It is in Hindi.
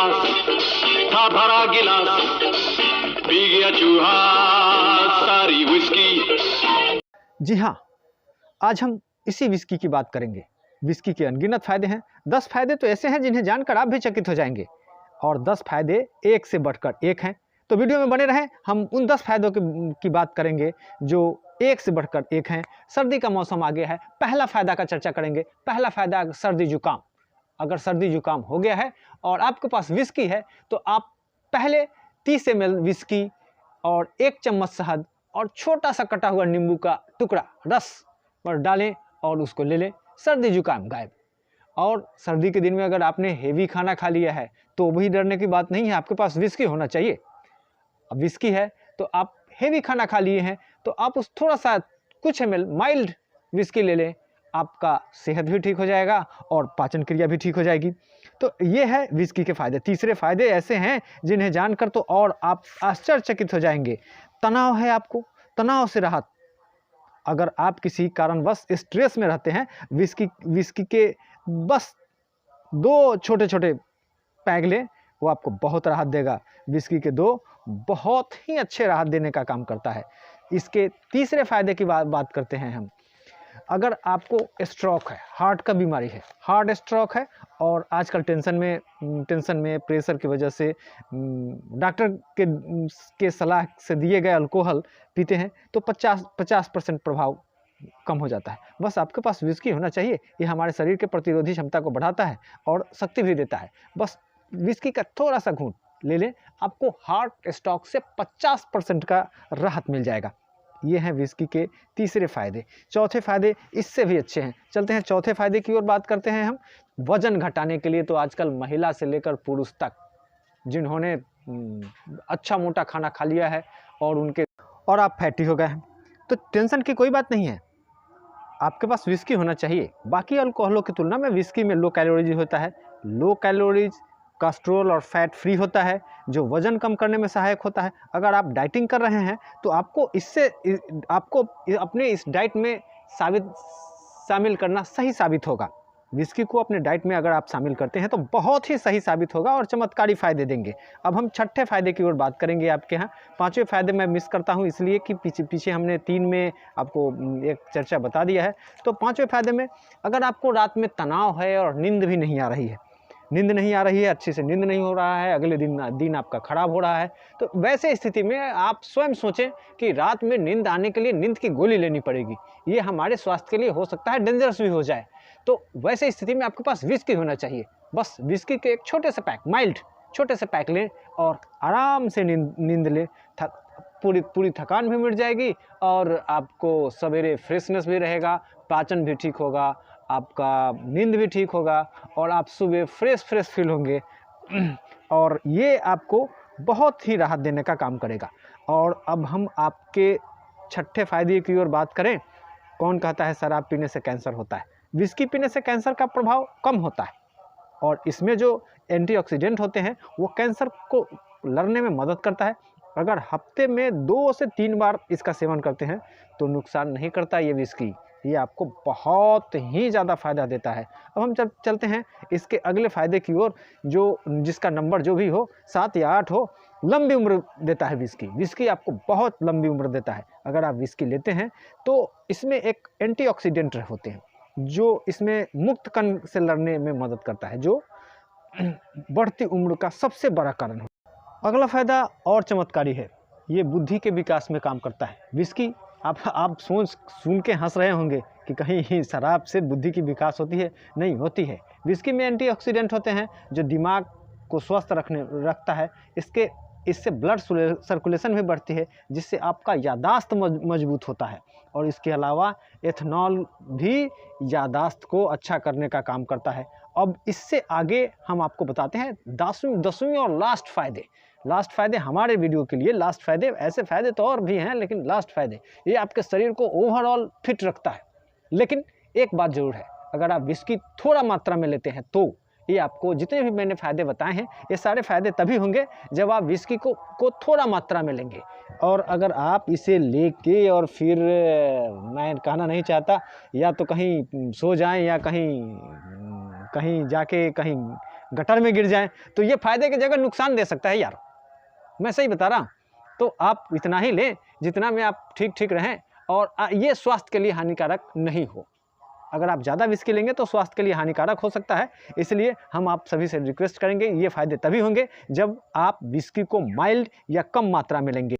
पास था भरा गिलास, पी गया चूहा सारी विस्की। जी हाँ, आज हम इसी विस्की की बात करेंगे। विस्की के अनगिनत फायदे हैं। 10 फायदे तो ऐसे हैं जिन्हें जानकर आप भी चकित हो जाएंगे, और 10 फायदे एक से बढ़कर एक हैं। तो वीडियो में बने रहें, हम उन 10 फायदों की बात करेंगे जो एक से बढ़कर एक हैं। सर्दी का मौसम आ गया है, पहला फायदा का चर्चा करेंगे। पहला फायदा सर्दी जुकाम। अगर सर्दी जुकाम हो गया है और आपके पास विस्की है तो आप पहले 30 ml विस्की और 1 चम्मच शहद और छोटा सा कटा हुआ नींबू का टुकड़ा रस पर डालें और उसको ले लें। सर्दी जुकाम गायब। और सर्दी के दिन में अगर आपने हेवी खाना खा लिया है तो भी डरने की बात नहीं है, आपके पास विस्की होना चाहिए। अब विस्की है तो आप हेवी खाना खा लिए हैं तो आप उस थोड़ा सा कुछ ml माइल्ड विस्की ले लें, आपका सेहत भी ठीक हो जाएगा और पाचन क्रिया भी ठीक हो जाएगी। तो ये है विस्की के फायदे। तीसरे फायदे ऐसे हैं जिन्हें जानकर तो और आप आश्चर्यचकित हो जाएंगे। तनाव है आपको, तनाव से राहत। अगर आप किसी कारणवश स्ट्रेस में रहते हैं, विस्की के बस 2 छोटे छोटे पैग लें, वो आपको बहुत राहत देगा। विस्की के 2 बहुत ही अच्छे राहत देने का काम करता है। इसके तीसरे फायदे की बात करते हैं हम। अगर आपको स्ट्रोक है, हार्ट का बीमारी है, हार्ट स्ट्रोक है और आजकल टेंशन में प्रेशर की वजह से डॉक्टर के सलाह से दिए गए अल्कोहल पीते हैं तो 50% प्रभाव कम हो जाता है। बस आपके पास विस्की होना चाहिए। ये हमारे शरीर के प्रतिरोधी क्षमता को बढ़ाता है और शक्ति भी देता है। बस विस्की का थोड़ा सा घूंट ले लें, आपको हार्ट स्ट्रोक से 50% का राहत मिल जाएगा। ये हैं विस्की के तीसरे फायदे। चौथे फायदे इससे भी अच्छे हैं। चलते हैं चौथे फायदे की ओर बात करते हैं हम। वजन घटाने के लिए तो आजकल महिला से लेकर पुरुष तक जिन्होंने अच्छा मोटा खाना खा लिया है और आप फैटी हो गए हैं तो टेंशन की कोई बात नहीं है, आपके पास विस्की होना चाहिए। बाकी अल्कोहलों की तुलना में विस्की में लो कैलोरीज होता है। लो कैलोरीज, कोलेस्ट्रॉल और फैट फ्री होता है जो वजन कम करने में सहायक होता है। अगर आप डाइटिंग कर रहे हैं तो आपको अपने इस डाइट में शामिल करना सही साबित होगा। विस्की को अपने डाइट में अगर आप शामिल करते हैं तो बहुत ही सही साबित होगा और चमत्कारी फायदे देंगे। अब हम छठे फायदे की ओर बात करेंगे आपके यहाँ। 5वें फायदे मैं मिस करता हूँ इसलिए कि पीछे हमने 3 में आपको एक चर्चा बता दिया है। तो 5वें फायदे में अगर आपको रात में तनाव है और नींद भी नहीं आ रही है, अच्छे से नींद नहीं हो रहा है, अगले दिन आपका खराब हो रहा है, तो वैसे स्थिति में आप स्वयं सोचें कि रात में नींद आने के लिए नींद की गोली लेनी पड़ेगी। ये हमारे स्वास्थ्य के लिए हो सकता है डेंजरस भी हो जाए। तो वैसे स्थिति में आपके पास विस्की होना चाहिए। बस विस्की के एक छोटे से पैक, माइल्ड छोटे से पैक लें और आराम से नींद लें। पूरी थकान भी मिट जाएगी और आपको सवेरे फ्रेशनेस भी रहेगा, पाचन भी ठीक होगा, आपका नींद भी ठीक होगा और आप सुबह फ्रेश फील होंगे और ये आपको बहुत ही राहत देने का काम करेगा। और अब हम आपके छठे फायदे की ओर बात करें। कौन कहता है शराब पीने से कैंसर होता है? विस्की पीने से कैंसर का प्रभाव कम होता है और इसमें जो एंटीऑक्सीडेंट होते हैं वो कैंसर को लड़ने में मदद करता है। अगर हफ्ते में 2 से 3 बार इसका सेवन करते हैं तो नुकसान नहीं करता ये विस्की। ये आपको बहुत ही ज़्यादा फ़ायदा देता है। अब हम चलते हैं इसके अगले फ़ायदे की ओर, जिसका नंबर जो भी हो, 7 या 8 हो। लंबी उम्र देता है विस्की आपको बहुत लंबी उम्र देता है। अगर आप विस्की लेते हैं तो इसमें एक एंटीऑक्सीडेंट होते हैं जो इसमें मुक्त कण से लड़ने में मदद करता है, जो बढ़ती उम्र का सबसे बड़ा कारण है। अगला फ़ायदा और चमत्कारी है, ये बुद्धि के विकास में काम करता है। विस्की आप सुन के हंस रहे होंगे कि कहीं शराब से बुद्धि की विकास होती है? नहीं होती है। विस्की में एंटीऑक्सीडेंट होते हैं जो दिमाग को स्वस्थ रखता है। इससे ब्लड सर्कुलेशन भी बढ़ती है जिससे आपका याददाश्त मजबूत होता है। और इसके अलावा एथनॉल भी याददाश्त को अच्छा करने का काम करता है। अब इससे आगे हम आपको बताते हैं 10वीं और लास्ट फायदे हमारे वीडियो के लिए। लास्ट फायदे, ऐसे फायदे तो और भी हैं लेकिन लास्ट फायदे ये आपके शरीर को ओवरऑल फिट रखता है। लेकिन एक बात जरूर है, अगर आप विस्की थोड़ा मात्रा में लेते हैं तो ये आपको जितने भी मैंने फ़ायदे बताए हैं ये सारे फ़ायदे तभी होंगे जब आप विस्की को थोड़ा मात्रा में लेंगे। और अगर आप इसे लेके और फिर मैं कहना नहीं चाहता या तो कहीं सो जाएं या कहीं जाके कहीं गटर में गिर जाएं, तो ये फ़ायदे की जगह नुकसान दे सकता है यार, मैं सही बता रहा हूँ। तो आप इतना ही लें जितना में आप ठीक ठीक रहें, और ये स्वास्थ्य के लिए हानिकारक नहीं हो। अगर आप ज़्यादा विस्की लेंगे तो स्वास्थ्य के लिए हानिकारक हो सकता है। इसलिए हम आप सभी से रिक्वेस्ट करेंगे, ये फ़ायदे तभी होंगे जब आप विस्की को माइल्ड या कम मात्रा में लेंगे।